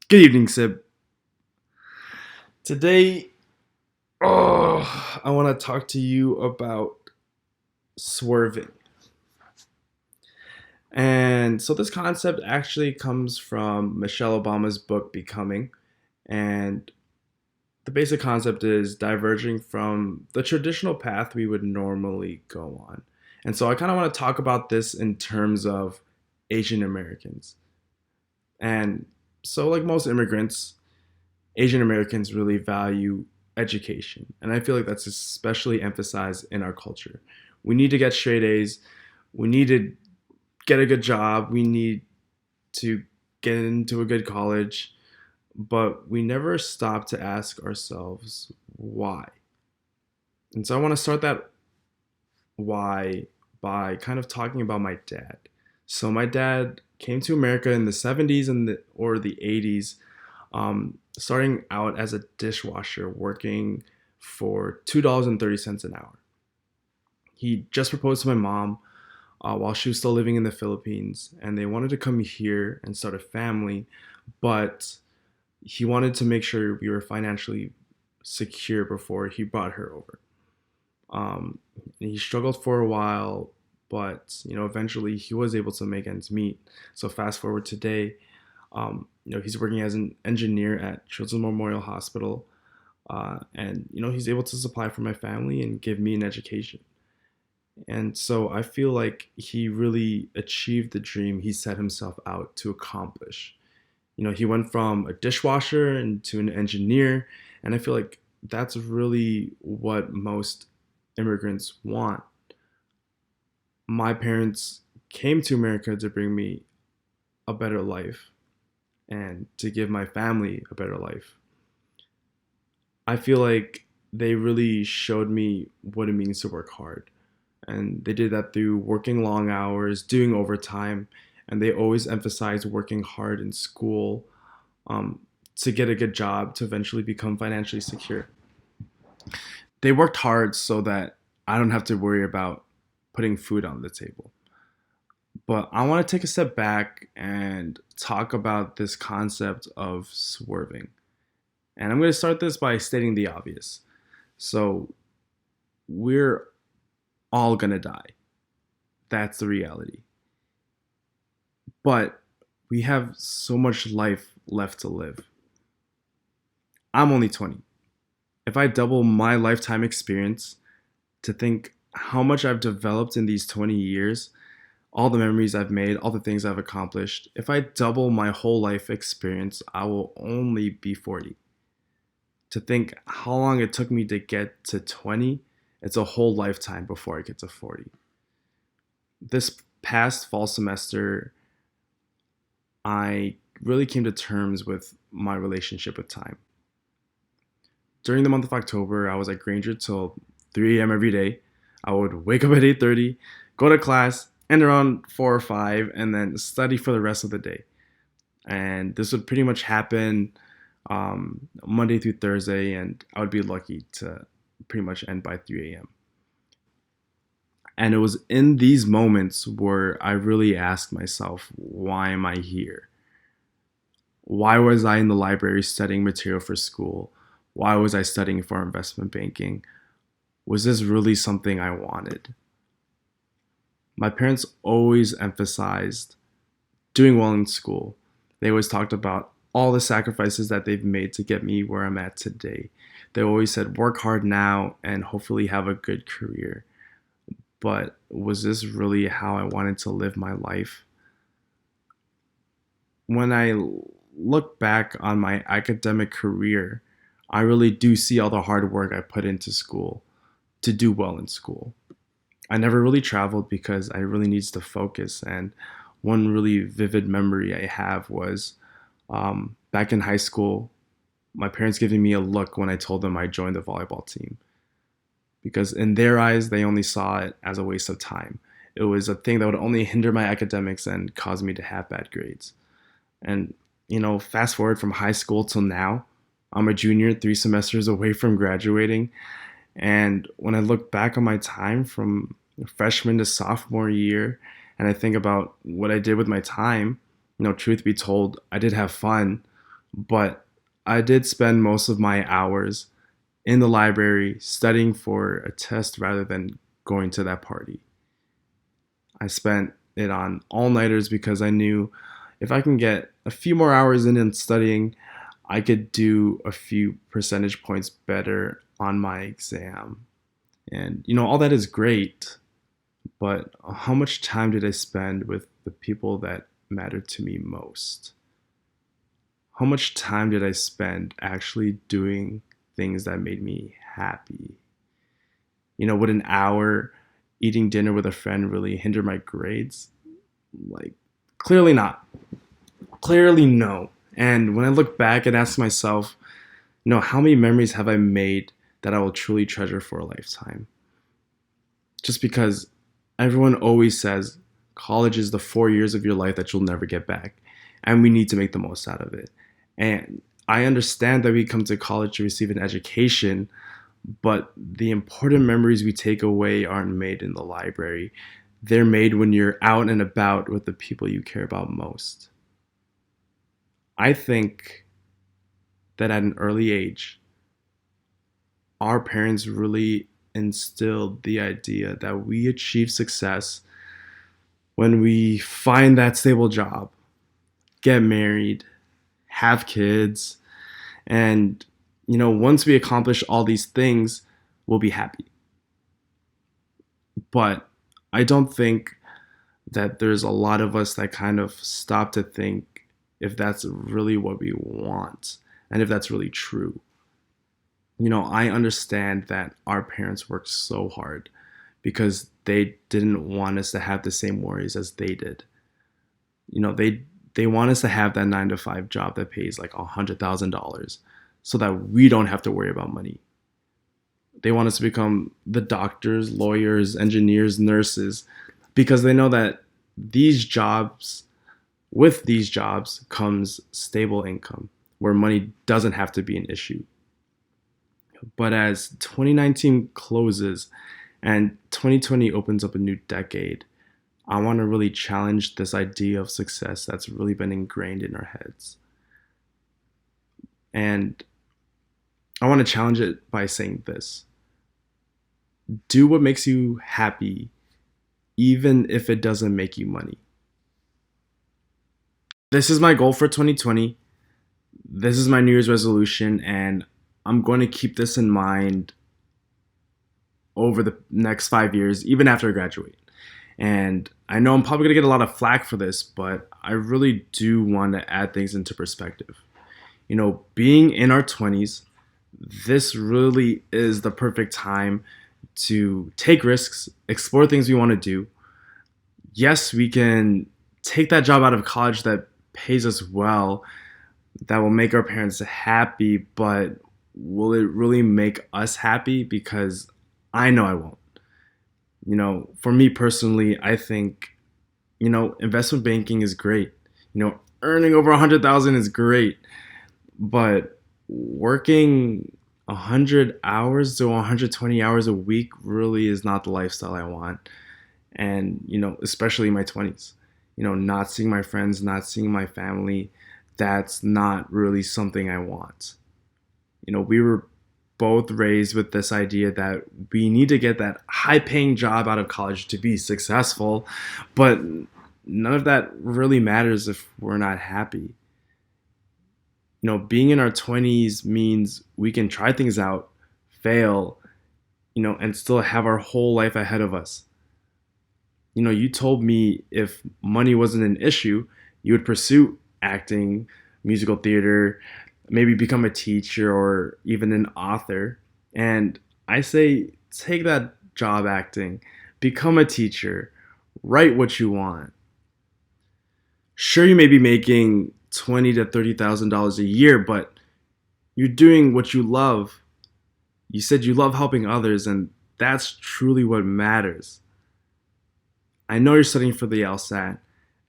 Good evening, Sib. Today, I want to talk to you about swerving. And so, this concept actually comes from Michelle Obama's book, Becoming. And the basic concept is diverging from the traditional path we would normally go on. And so, I kind of want to talk about this in terms of Asian Americans. And so, like most immigrants, Asian Americans really value education. And I feel like that's especially emphasized in our culture. We need to get straight A's. We need to get a good job. We need to get into a good college. But we never stop to ask ourselves why. And so I want to start that why by kind of talking about my dad. So my dad came to America in the 70s or the 80s, starting out as a dishwasher, working for $2.30 an hour. He just proposed to my mom while she was still living in the Philippines, and they wanted to come here and start a family, but he wanted to make sure we were financially secure before he brought her over. And he struggled for a while, but eventually he was able to make ends meet. So fast forward today, he's working as an engineer at Children's Memorial Hospital, and he's able to supply for my family and give me an education. And so I feel like he really achieved the dream he set himself out to accomplish. He went from a dishwasher into an engineer, and I feel like that's really what most immigrants want. My parents came to America to bring me a better life and to give my family a better life. I feel like they really showed me what it means to work hard. And they did that through working long hours, doing overtime, and they always emphasized working hard in school to get a good job to eventually become financially secure. They worked hard so that I don't have to worry about putting food on the table. But I want to take a step back and talk about this concept of swerving. And I'm going to start this by stating the obvious. So, we're all going to die. That's the reality. But we have so much life left to live. I'm only 20. If I double my lifetime experience, to think how much I've developed in these 20 years, all the memories I've made, all the things I've accomplished, if I double my whole life experience, I will only be 40. To think how long it took me to get to 20, it's a whole lifetime before I get to 40. This past fall semester, I really came to terms with my relationship with time. During the month of October, I was at Granger till 3 a.m. every day. I would wake up at 8:30, go to class, end around 4 or 5, and then study for the rest of the day. And this would pretty much happen Monday through Thursday, and I would be lucky to pretty much end by 3 a.m. And it was in these moments where I really asked myself, why am I here? Why was I in the library studying material for school? Why was I studying for investment banking? Was this really something I wanted? My parents always emphasized doing well in school. They always talked about all the sacrifices that they've made to get me where I'm at today. They always said, work hard now and hopefully have a good career. But was this really how I wanted to live my life? When I look back on my academic career, I really do see all the hard work I put into school to do well in school. I never really traveled because I really needed to focus. And one really vivid memory I have was back in high school, my parents giving me a look when I told them I joined the volleyball team. Because in their eyes, they only saw it as a waste of time. It was a thing that would only hinder my academics and cause me to have bad grades. And, fast forward from high school till now, I'm a junior, 3 semesters away from graduating. And when I look back on my time from freshman to sophomore year, and I think about what I did with my time, truth be told, I did have fun. but I did spend most of my hours in the library studying for a test rather than going to that party. I spent it on all nighters because I knew if I can get a few more hours in studying, I could do a few percentage points better on my exam. And all that is great, but how much time did I spend with the people that mattered to me most? How much time did I spend actually doing things that made me happy? Would an hour eating dinner with a friend really hinder my grades? Like, clearly not. Clearly, no. And when I look back and ask myself, how many memories have I made that I will truly treasure for a lifetime? Just because everyone always says college is the 4 years of your life that you'll never get back, and we need to make the most out of it. And I understand that we come to college to receive an education, but the important memories we take away aren't made in the library. They're made when you're out and about with the people you care about most. I think that at an early age, our parents really instilled the idea that we achieve success when we find that stable job, get married, have kids, and once we accomplish all these things, we'll be happy. But I don't think that there's a lot of us that kind of stop to think if that's really what we want and if that's really true. I understand that our parents worked so hard because they didn't want us to have the same worries as they did. They want us to have that 9 to 5 job that pays like $100,000 so that we don't have to worry about money. They want us to become the doctors, lawyers, engineers, nurses, because they know that these jobs, with these jobs comes stable income where money doesn't have to be an issue. But as 2019 closes and 2020 opens up a new decade, I want to really challenge this idea of success that's really been ingrained in our heads. And I want to challenge it by saying this: do what makes you happy, even if it doesn't make you money. This is my goal for 2020. This is my New Year's resolution, and I'm going to keep this in mind over the next 5 years, even after I graduate. And I know I'm probably going to get a lot of flack for this, but I really do want to add things into perspective. Being in our 20s, this really is the perfect time to take risks, explore things we want to do. Yes, we can take that job out of college that pays us well, that will make our parents happy, but will it really make us happy? Because I know I won't. For me personally, I think, investment banking is great. Earning over 100,000 is great, but working 100 hours to 120 hours a week really is not the lifestyle I want. And, especially in my 20s, not seeing my friends, not seeing my family, that's not really something I want. We were both raised with this idea that we need to get that high paying job out of college to be successful, but none of that really matters if we're not happy. Being in our 20s means we can try things out, fail, and still have our whole life ahead of us. You told me if money wasn't an issue, you would pursue acting, musical theater, maybe become a teacher or even an author. And I say, take that job acting, become a teacher, write what you want. Sure, you may be making $20,000 to $30,000 a year, but you're doing what you love. You said you love helping others, and that's truly what matters. I know you're studying for the LSAT.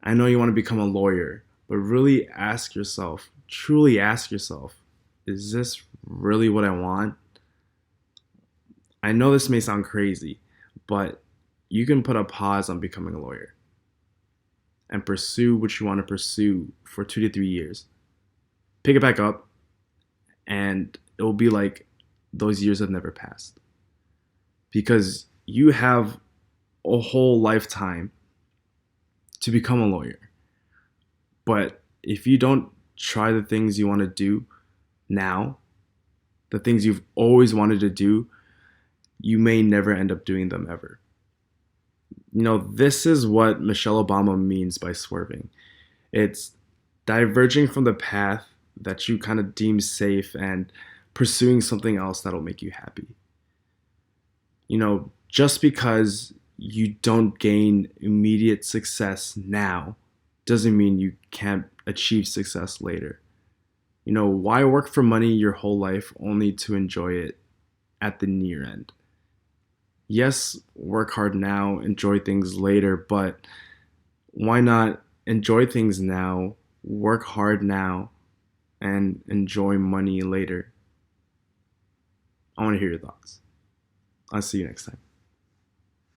I know you want to become a lawyer, but really ask yourself, truly ask yourself, is this really what I want? I know this may sound crazy, but you can put a pause on becoming a lawyer and pursue what you want to pursue for 2 to 3 years. pick it back up, and it will be like those years have never passed because you have a whole lifetime to become a lawyer. But if you don't try the things you want to do now, the things you've always wanted to do, you may never end up doing them ever. This is what Michelle Obama means by swerving. It's diverging from the path that you kind of deem safe and pursuing something else that'll make you happy. Just because you don't gain immediate success now doesn't mean you can't achieve success later. Why work for money your whole life only to enjoy it at the near end? Yes, work hard now, enjoy things later, but why not enjoy things now, work hard now, and enjoy money later? I want to hear your thoughts. I'll see you next time.